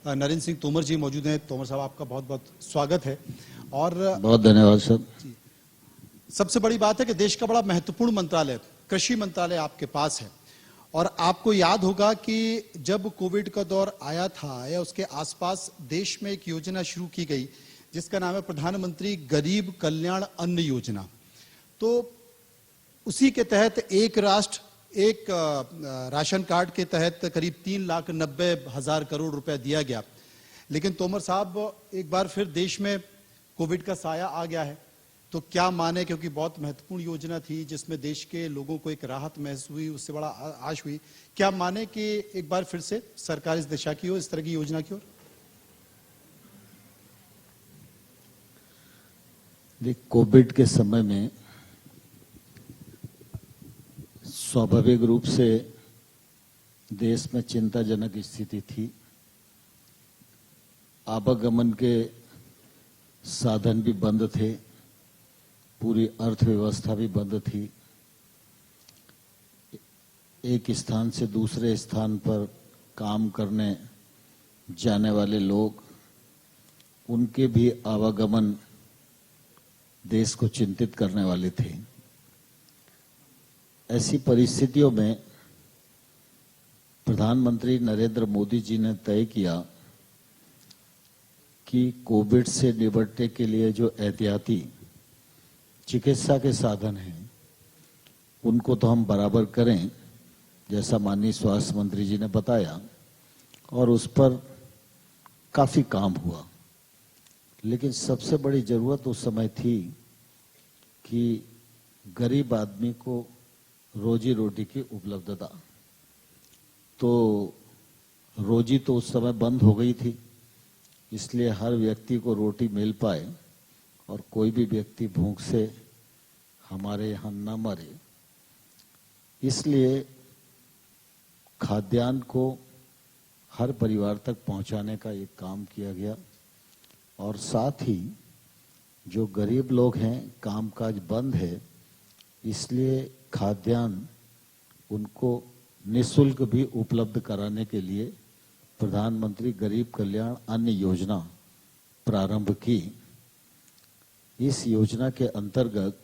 नरेंद्र सिंह तोमर जी मौजूद हैं। तोमर साहब, आपका बहुत बहुत स्वागत है। और बहुत धन्यवाद सर। सबसे बड़ी बात है कि देश का बड़ा महत्वपूर्ण मंत्रालय कृषि मंत्रालय आपके पास है। और आपको याद होगा कि जब कोविड का दौर आया था या उसके आसपास देश में एक योजना शुरू की गई जिसका नाम है प्रधानमंत्री गरीब कल्याण अन्न योजना। तो उसी के तहत एक राष्ट्र एक राशन कार्ड के तहत करीब 3,90,000 करोड़ रुपए दिया गया। लेकिन तोमर साहब, एक बार फिर देश में कोविड का साया आ गया है, तो क्या माने, क्योंकि बहुत महत्वपूर्ण योजना थी जिसमें देश के लोगों को एक राहत महसूस हुई, उससे बड़ा आश हुई, क्या माने कि एक बार फिर से सरकार इस दिशा की ओर, इस तरह की योजना की ओर? कोविड के समय में स्वाभाविक रूप से देश में चिंताजनक स्थिति थी। आवागमन के साधन भी बंद थे, पूरी अर्थव्यवस्था भी बंद थी। एक स्थान से दूसरे स्थान पर काम करने जाने वाले लोग, उनके भी आवागमन देश को चिंतित करने वाले थे। ऐसी परिस्थितियों में प्रधानमंत्री नरेंद्र मोदी जी ने तय किया कि कोविड से निपटने के लिए जो एहतियाती चिकित्सा के साधन हैं उनको तो हम बराबर करें, जैसा माननीय स्वास्थ्य मंत्री जी ने बताया, और उस पर काफी काम हुआ। लेकिन सबसे बड़ी जरूरत उस समय थी कि गरीब आदमी को रोजी रोटी की उपलब्धता। तो रोजी तो उस समय बंद हो गई थी, इसलिए हर व्यक्ति को रोटी मिल पाए और कोई भी व्यक्ति भूख से हमारे यहाँ न मरे, इसलिए खाद्यान्न को हर परिवार तक पहुंचाने का एक काम किया गया। और साथ ही जो गरीब लोग हैं, कामकाज बंद है, इसलिए खाद्यान्न उनको निःशुल्क भी उपलब्ध कराने के लिए प्रधानमंत्री गरीब कल्याण अन्न योजना प्रारंभ की। इस योजना के अंतर्गत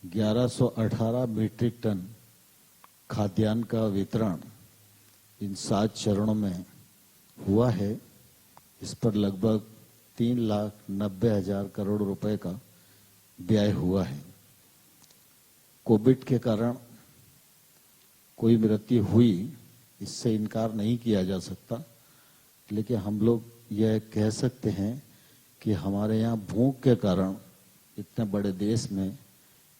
1118 मीट्रिक टन खाद्यान्न का वितरण इन 7 चरणों में हुआ है। इस पर लगभग 3,90,000 करोड़ रुपए का व्यय हुआ है। कोविड के कारण कोई मृत्यु हुई, इससे इनकार नहीं किया जा सकता, लेकिन हम लोग यह कह सकते हैं कि हमारे यहाँ भूख के कारण इतने बड़े देश में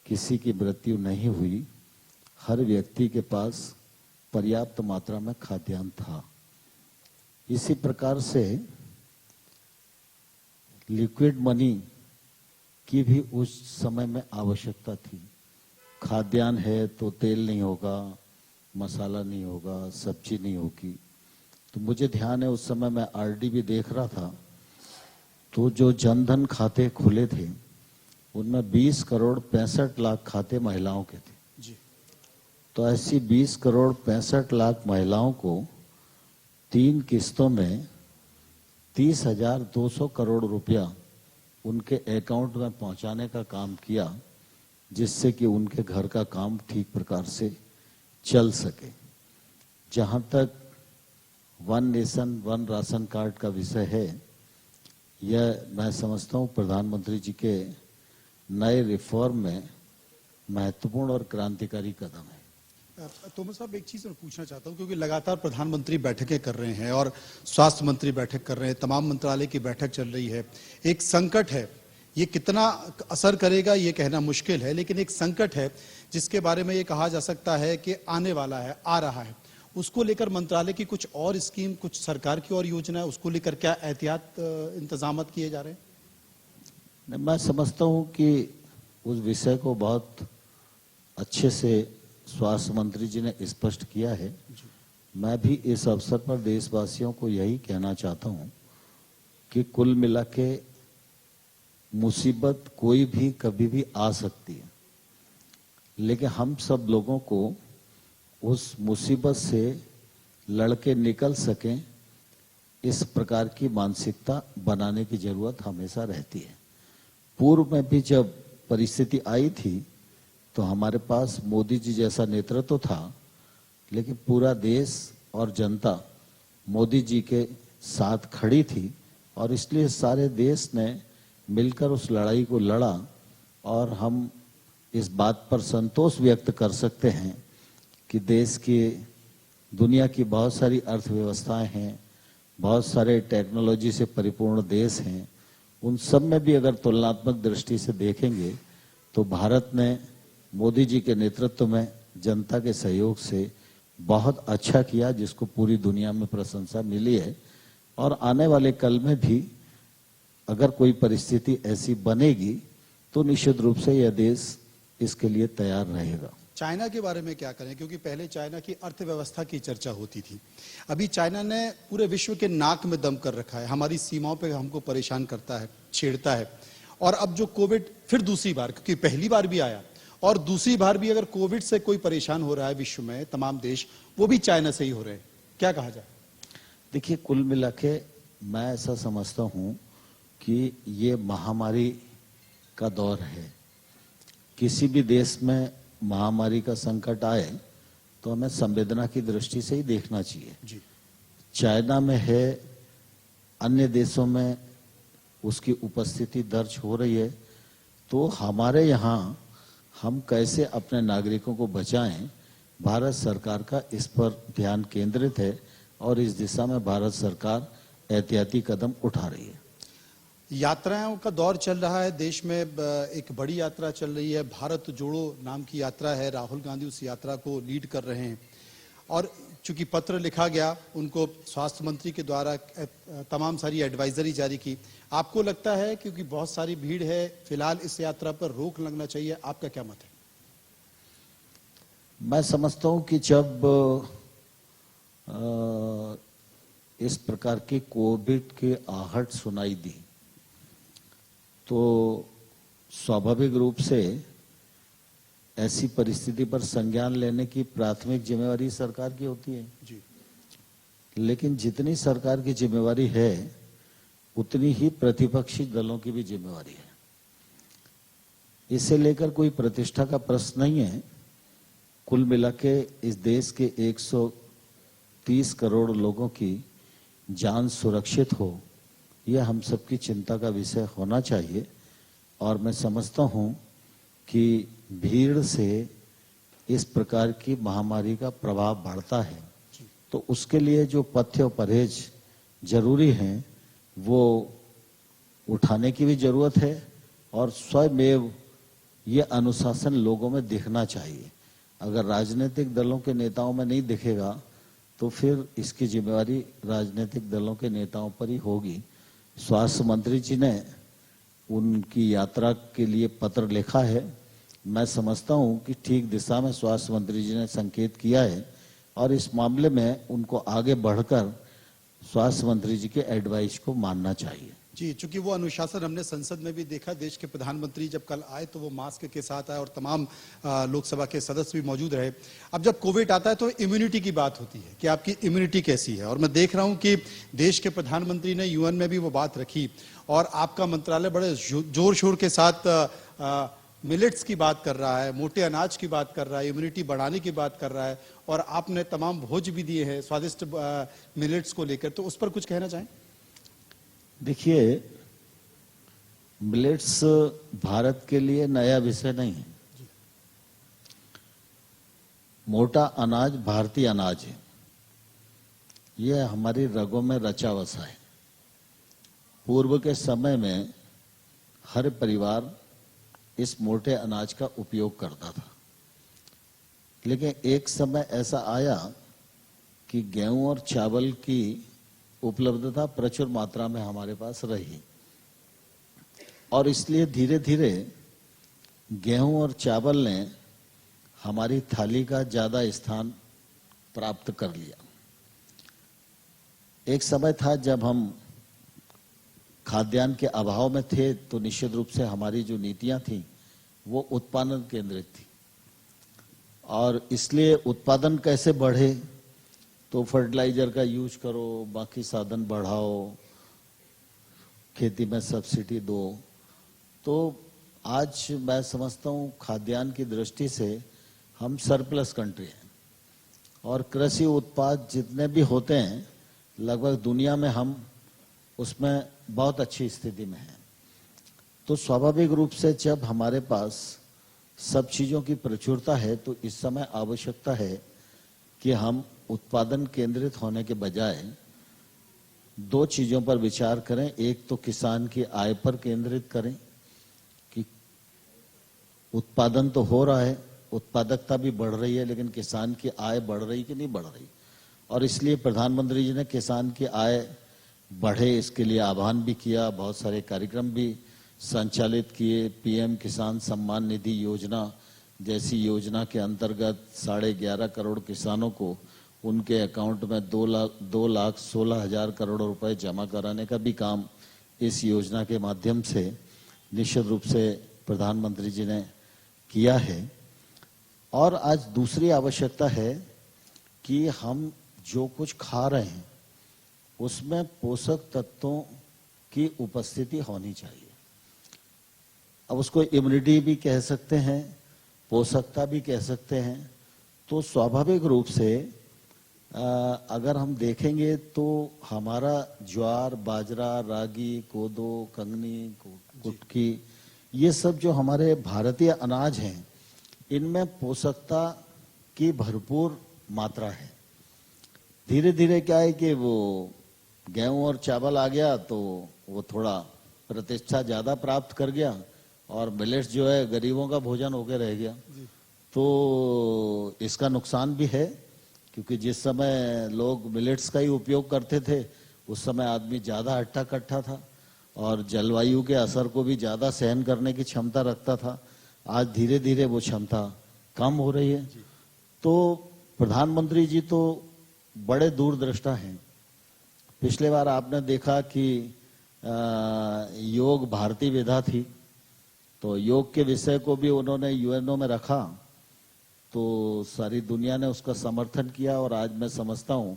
किसी की मृत्यु नहीं हुई। हर व्यक्ति के पास पर्याप्त मात्रा में खाद्यान्न था। इसी प्रकार से लिक्विड मनी की भी उस समय में आवश्यकता थी। खाद्यान्न है तो तेल नहीं होगा, मसाला नहीं होगा, सब्जी नहीं होगी। तो मुझे ध्यान है उस समय मैं आरडी भी देख रहा था, तो जो जनधन खाते खुले थे उनमें 20 करोड़ 65 लाख खाते महिलाओं के थे जी। तो ऐसी 20 करोड़ 65 लाख महिलाओं को 3 किस्तों में 30,200 करोड़ रुपया उनके अकाउंट में पहुंचाने का काम किया, जिससे कि उनके घर का काम ठीक प्रकार से चल सके। जहां तक one nation one ration card का विषय है, यह मैं समझता हूं प्रधानमंत्री जी के नए रिफॉर्म में महत्वपूर्ण और क्रांतिकारी कदम है। तोमर साहब, एक चीज मैं पूछना चाहता हूं, क्योंकि लगातार प्रधानमंत्री बैठकें कर रहे हैं और स्वास्थ्य मंत्री बैठक कर रहे हैं, तमाम मंत्रालय की बैठक चल रही है। एक संकट है, ये कितना असर करेगा ये कहना मुश्किल है, लेकिन एक संकट है जिसके बारे में ये कहा जा सकता है कि आने वाला है, आ रहा है। उसको लेकर मंत्रालय की कुछ और स्कीम, कुछ सरकार की और योजना है, उसको लेकर क्या एहतियात इंतजाम किए जा रहे हैं? मैं समझता हूं कि उस विषय को बहुत अच्छे से स्वास्थ्य मंत्री जी ने स्पष्ट किया है। मैं भी इस अवसर पर देशवासियों को यही कहना चाहता हूं कि कुल मिला के मुसीबत कोई भी कभी भी आ सकती है, लेकिन हम सब लोगों को उस मुसीबत से लड़के निकल सकें, इस प्रकार की मानसिकता बनाने की जरूरत हमेशा रहती है। पूर्व में भी जब परिस्थिति आई थी तो हमारे पास मोदी जी जैसा नेतृत्व था, लेकिन पूरा देश और जनता मोदी जी के साथ खड़ी थी और इसलिए सारे देश ने मिलकर उस लड़ाई को लड़ा। और हम इस बात पर संतोष व्यक्त कर सकते हैं कि देश की, दुनिया की बहुत सारी अर्थव्यवस्थाएं हैं, बहुत सारे टेक्नोलॉजी से परिपूर्ण देश हैं, उन सब में भी अगर तुलनात्मक दृष्टि से देखेंगे तो भारत ने मोदी जी के नेतृत्व में जनता के सहयोग से बहुत अच्छा किया, जिसको पूरी दुनिया में प्रशंसा मिली है। और आने वाले कल में भी अगर कोई परिस्थिति ऐसी बनेगी तो निश्चित रूप से यह देश इसके लिए तैयार रहेगा। चाइना के बारे में क्या करें, क्योंकि पहले चाइना की अर्थव्यवस्था की चर्चा होती थी, अभी चाइना ने पूरे विश्व के नाक में दम कर रखा है, हमारी सीमाओं पे हमको परेशान करता है, छेड़ता है। और अब जो कोविड फिर दूसरी बार, क्योंकि पहली बार भी आया और दूसरी बार भी अगर कोविड से कोई परेशान हो रहा है विश्व में, तमाम देश, वो भी चाइना से ही हो रहे हैं, क्या कहा जाए? देखिए, कुल मिला के मैं ऐसा समझता हूं कि ये महामारी का दौर है। किसी भी देश में महामारी का संकट आए तो हमें संवेदना की दृष्टि से ही देखना चाहिए। जी। चाइना में है, अन्य देशों में उसकी उपस्थिति दर्ज हो रही है, तो हमारे यहाँ हम कैसे अपने नागरिकों को बचाएं, भारत सरकार का इस पर ध्यान केंद्रित है और इस दिशा में भारत सरकार एहतियाती कदम उठा रही है। यात्राओं का दौर चल रहा है देश में, एक बड़ी यात्रा चल रही है, भारत जोड़ो नाम की यात्रा है, राहुल गांधी उस यात्रा को लीड कर रहे हैं। और चूंकि पत्र लिखा गया उनको स्वास्थ्य मंत्री के द्वारा, तमाम सारी एडवाइजरी जारी की, आपको लगता है क्योंकि बहुत सारी भीड़ है, फिलहाल इस यात्रा पर रोक लगना चाहिए, आपका क्या मत है? मैं समझता हूं कि जब इस प्रकार की कोविड की आहट सुनाई दी तो स्वाभाविक रूप से ऐसी परिस्थिति पर संज्ञान लेने की प्राथमिक जिम्मेवारी सरकार की होती है। जी। लेकिन जितनी सरकार की जिम्मेवारी है उतनी ही प्रतिपक्षी दलों की भी जिम्मेवारी है। इसे लेकर कोई प्रतिष्ठा का प्रश्न नहीं है। कुल मिला के इस देश के 130 करोड़ लोगों की जान सुरक्षित हो, यह हम सबकी चिंता का विषय होना चाहिए। और मैं समझता हूं कि भीड़ से इस प्रकार की महामारी का प्रभाव बढ़ता है, तो उसके लिए जो पथ्य और परहेज जरूरी हैं वो उठाने की भी जरूरत है और स्वयं ये अनुशासन लोगों में दिखना चाहिए। अगर राजनीतिक दलों के नेताओं में नहीं दिखेगा तो फिर इसकी जिम्मेवारी राजनीतिक दलों के नेताओं पर ही होगी। स्वास्थ्य मंत्री जी ने उनकी यात्रा के लिए पत्र लिखा है। मैं समझता हूं कि ठीक दिशा में स्वास्थ्य मंत्री जी ने संकेत किया है और इस मामले में उनको आगे बढ़कर स्वास्थ्य मंत्री जी के एडवाइस को मानना चाहिए। जी, चूंकि वो अनुशासन हमने संसद में भी देखा, देश के प्रधानमंत्री जब कल आए तो वो मास्क के साथ आए और तमाम लोकसभा के सदस्य भी मौजूद रहे। अब जब कोविड आता है तो इम्यूनिटी की बात होती है कि आपकी इम्यूनिटी कैसी है, और मैं देख रहा हूं कि देश के प्रधानमंत्री ने यूएन में भी वो बात रखी और आपका मंत्रालय बड़े जोर शोर के साथ मिलेट्स की बात कर रहा है, मोटे अनाज की बात कर रहा है, इम्यूनिटी बढ़ाने की बात कर रहा है, और आपने तमाम भोज भी दिए हैं स्वादिष्ट मिलेट्स को लेकर, तो उस पर कुछ कहना चाहें? देखिए, मिलेट्स भारत के लिए नया विषय नहीं है। मोटा अनाज भारतीय अनाज है, यह हमारी रगों में रचा बसा है। पूर्व के समय में हर परिवार इस मोटे अनाज का उपयोग करता था, लेकिन एक समय ऐसा आया कि गेहूं और चावल की उपलब्धता प्रचुर मात्रा में हमारे पास रही और इसलिए धीरे धीरे गेहूं और चावल ने हमारी थाली का ज्यादा स्थान प्राप्त कर लिया। एक समय था जब हम खाद्यान्न के अभाव में थे, तो निश्चित रूप से हमारी जो नीतियां थी वो उत्पादन केंद्रित थी और इसलिए उत्पादन कैसे बढ़े, तो फर्टिलाइजर का यूज करो, बाकी साधन बढ़ाओ, खेती में सब्सिडी दो। तो आज मैं समझता हूँ खाद्यान्न की दृष्टि से हम सरप्लस कंट्री हैं और कृषि उत्पाद जितने भी होते हैं लगभग दुनिया में हम उसमें बहुत अच्छी स्थिति में हैं। तो स्वाभाविक रूप से जब हमारे पास सब चीज़ों की प्रचुरता है तो इस समय आवश्यकता है कि हम उत्पादन केंद्रित होने के बजाय दो चीज़ों पर विचार करें। एक तो किसान की आय पर केंद्रित करें कि उत्पादन तो हो रहा है, उत्पादकता भी बढ़ रही है, लेकिन किसान की आय बढ़ रही कि नहीं बढ़ रही। और इसलिए प्रधानमंत्री जी ने किसान की आय बढ़े इसके लिए आह्वान भी किया, बहुत सारे कार्यक्रम भी संचालित किए। पीएम किसान सम्मान निधि योजना जैसी योजना के अंतर्गत 11.5 करोड़ किसानों को उनके अकाउंट में 2,16,000 करोड़ रुपए जमा कराने का भी काम इस योजना के माध्यम से निश्चित रूप से प्रधानमंत्री जी ने किया है। और आज दूसरी आवश्यकता है कि हम जो कुछ खा रहे हैं उसमें पोषक तत्वों की उपस्थिति होनी चाहिए। अब उसको इम्यूनिटी भी कह सकते हैं, पोषकता भी कह सकते हैं। तो स्वाभाविक रूप से अगर हम देखेंगे तो हमारा ज्वार, बाजरा, रागी, कोदो, कंगनी, कुटकी, ये सब जो हमारे भारतीय अनाज हैं इनमें पोषकता की भरपूर मात्रा है। धीरे धीरे क्या है कि वो गेहूं और चावल आ गया तो वो थोड़ा प्रतिष्ठा ज्यादा प्राप्त कर गया और मिलेट्स जो है गरीबों का भोजन होकर रह गया। तो इसका नुकसान भी है क्योंकि जिस समय लोग मिलेट्स का ही उपयोग करते थे उस समय आदमी ज्यादा हट्टा कट्टा था और जलवायु के असर को भी ज्यादा सहन करने की क्षमता रखता था। आज धीरे धीरे वो क्षमता कम हो रही है। तो प्रधानमंत्री जी तो बड़े दूरदृष्टा हैं। पिछले बार आपने देखा कि योग भारतीय विधा थी, तो योग के विषय को भी उन्होंने यूएनओ में रखा तो सारी दुनिया ने उसका समर्थन किया। और आज मैं समझता हूं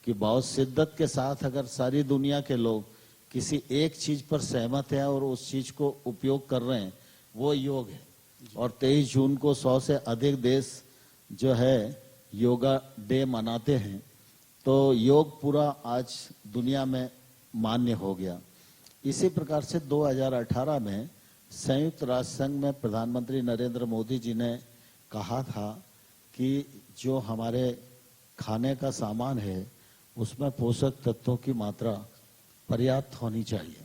कि बहुत शिद्दत के साथ अगर सारी दुनिया के लोग किसी एक चीज पर सहमत हैं और उस चीज को उपयोग कर रहे हैं वो योग है। और 23 जून को 100 से अधिक देश जो है योगा डे मनाते हैं। तो योग पूरा आज दुनिया में मान्य हो गया। इसी प्रकार से 2018 में संयुक्त राष्ट्र संघ में प्रधानमंत्री नरेंद्र मोदी जी ने कहा था कि जो हमारे खाने का सामान है उसमें पोषक तत्वों की मात्रा पर्याप्त होनी चाहिए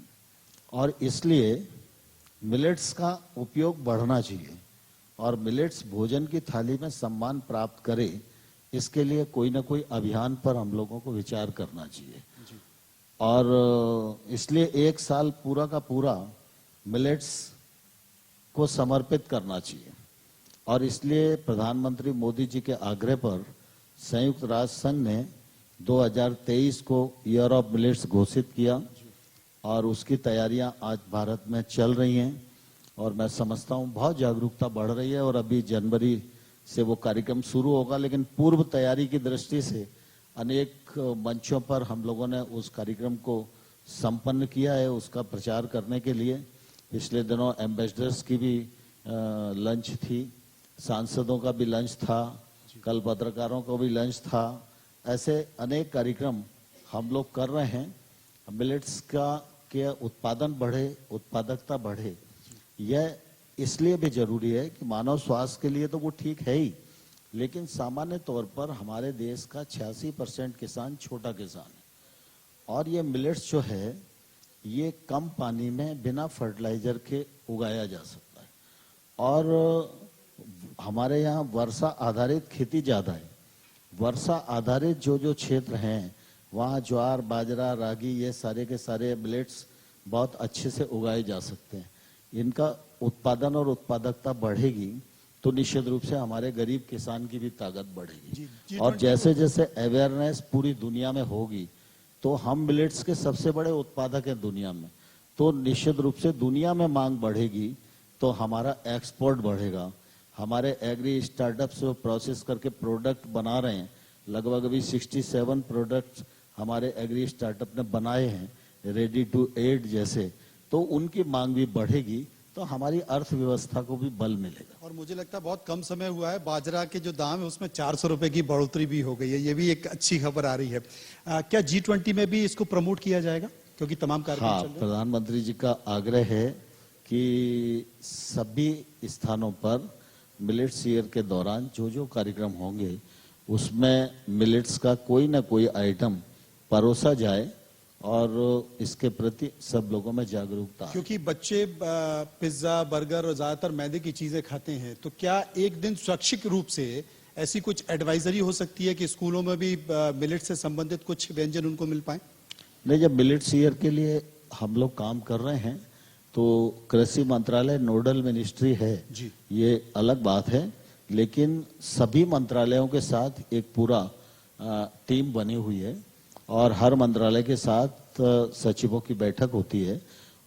और इसलिए मिलेट्स का उपयोग बढ़ना चाहिए और मिलेट्स भोजन की थाली में सम्मान प्राप्त करे, इसके लिए कोई ना कोई अभियान पर हम लोगों को विचार करना चाहिए। और इसलिए एक साल पूरा का पूरा मिलेट्स को समर्पित करना चाहिए। और इसलिए प्रधानमंत्री मोदी जी के आग्रह पर संयुक्त राष्ट्र संघ ने 2023 को ईयर ऑफ मिलेट्स घोषित किया और उसकी तैयारियां आज भारत में चल रही हैं और मैं समझता हूं बहुत जागरूकता बढ़ रही है और अभी जनवरी से वो कार्यक्रम शुरू होगा। लेकिन पूर्व तैयारी की दृष्टि से अनेक मंचों पर हम लोगों ने उस कार्यक्रम को संपन्न किया है। उसका प्रचार करने के लिए पिछले दिनों एम्बेसडर्स की भी लंच थी, सांसदों का भी लंच था, कल पत्रकारों का भी लंच था। ऐसे अनेक कार्यक्रम हम लोग कर रहे हैं। मिलेट्स का के उत्पादन बढ़े, उत्पादकता बढ़े, यह इसलिए भी जरूरी है कि मानव स्वास्थ्य के लिए तो वो ठीक है ही, लेकिन सामान्य तौर पर हमारे देश का 86% किसान छोटा किसान है और ये मिलेट्स जो है ये कम पानी में बिना फर्टिलाइजर के उगाया जा सकता है। और हमारे यहाँ वर्षा आधारित खेती ज्यादा है। वर्षा आधारित जो जो क्षेत्र हैं वहाँ ज्वार, बाजरा, रागी, ये सारे के सारे मिलेट्स बहुत अच्छे से उगाए जा सकते हैं। इनका उत्पादन और उत्पादकता बढ़ेगी तो निश्चित रूप से हमारे गरीब किसान की भी ताकत बढ़ेगी। और जैसे जैसे अवेयरनेस पूरी दुनिया में होगी तो हम मिलेट्स के सबसे बड़े उत्पादक हैं दुनिया में, तो निश्चित रूप से दुनिया में मांग बढ़ेगी तो हमारा एक्सपोर्ट बढ़ेगा। हमारे एग्री स्टार्टअप्स जो प्रोसेस करके प्रोडक्ट बना रहे हैं लगभग अभी 67 प्रोडक्ट्स हमारे एग्री स्टार्टअप ने बनाए हैं रेडी टू एट जैसे, तो उनकी मांग भी बढ़ेगी तो हमारी अर्थव्यवस्था को भी बल मिलेगा। और मुझे लगता है बहुत कम समय हुआ है, बाजरा के जो दाम है उसमें 400 रुपए की बढ़ोतरी भी हो गई है, ये भी एक अच्छी खबर आ रही है। क्या G20 में भी इसको प्रमोट किया जाएगा, क्योंकि तमाम कार्यक्रम हाँ, चल रहे हैं? प्रधानमंत्री जी का आग्रह है कि सभी स्थानों पर मिलेट्स ईयर के दौरान जो जो कार्यक्रम होंगे उसमें मिलेट्स का कोई ना कोई आइटम परोसा जाए और इसके प्रति सब लोगों में जागरूकता आए। क्योंकि बच्चे पिज्जा, बर्गर और ज्यादातर मैदे की चीजें खाते हैं, तो क्या एक दिन स्वैच्छिक रूप से ऐसी कुछ एडवाइजरी हो सकती है कि स्कूलों में भी मिलेट से संबंधित कुछ व्यंजन उनको मिल पाए? नहीं, जब मिलेट्स ईयर के लिए हम लोग काम कर रहे हैं तो कृषि मंत्रालय नोडल मिनिस्ट्री है जी। ये अलग बात है, लेकिन सभी मंत्रालयों के साथ एक पूरा टीम बनी हुई है और हर मंत्रालय के साथ सचिवों की बैठक होती है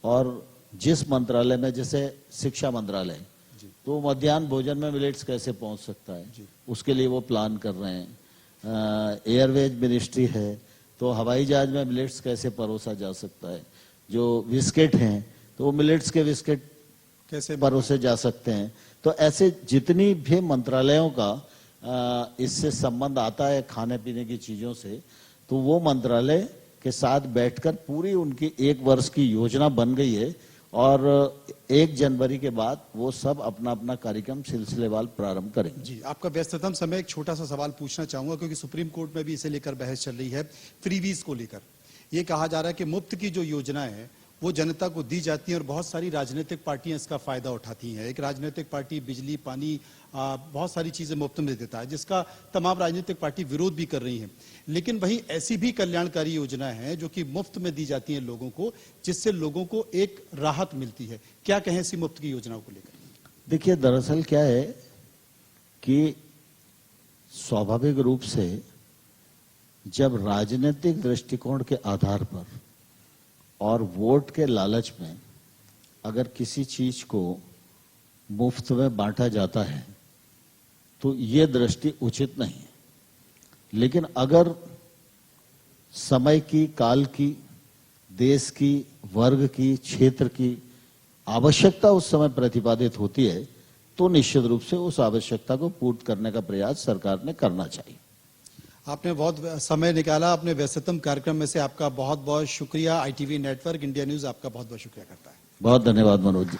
और जिस मंत्रालय में, जैसे शिक्षा मंत्रालय, तो मध्याह्न भोजन में मिलेट्स कैसे पहुंच सकता है, उसके लिए वो प्लान कर रहे हैं। एयरवेज मिनिस्ट्री है तो हवाई जहाज में मिलेट्स कैसे परोसा जा सकता है। जो बिस्किट हैं तो वो मिलेट्स के बिस्किट कैसे परोसे जा सकते हैं। तो ऐसे जितनी भी मंत्रालयों का इससे संबंध आता है खाने पीने की चीजों से, तो वो मंत्रालय के साथ बैठकर पूरी उनकी 1 वर्ष की योजना बन गई है और 1 जनवरी के बाद वो सब अपना अपना कार्यक्रम सिलसिलेवार प्रारंभ करेंगे। जी, आपका व्यस्ततम समय, एक छोटा सा सवाल पूछना चाहूंगा, क्योंकि सुप्रीम कोर्ट में भी इसे लेकर बहस चल रही है। फ्रीवीज को लेकर ये कहा जा रहा है कि मुफ्त की जो योजना है वो जनता को दी जाती है और बहुत सारी राजनीतिक पार्टियां इसका फायदा उठाती हैं। एक राजनीतिक पार्टी बिजली, पानी, बहुत सारी चीजें मुफ्त में देता है, जिसका तमाम राजनीतिक पार्टी विरोध भी कर रही हैं। लेकिन वहीं ऐसी भी कल्याणकारी योजना है जो कि मुफ्त में दी जाती है लोगों को, जिससे लोगों को एक राहत मिलती है। क्या कहें ऐसी मुफ्त की योजनाओं को लेकर? देखिए, दरअसल क्या है कि स्वाभाविक रूप से जब राजनीतिक दृष्टिकोण के आधार पर और वोट के लालच में अगर किसी चीज को मुफ्त में बांटा जाता है तो ये दृष्टि उचित नहीं है। लेकिन अगर समय की, काल की, देश की, वर्ग की, क्षेत्र की आवश्यकता उस समय प्रतिपादित होती है तो निश्चित रूप से उस आवश्यकता को पूर्ण करने का प्रयास सरकार ने करना चाहिए। आपने बहुत समय निकाला अपने व्यस्ततम कार्यक्रम में से, आपका बहुत बहुत शुक्रिया। ITV नेटवर्क, इंडिया न्यूज आपका बहुत बहुत शुक्रिया करता है। बहुत धन्यवाद मनोज जी।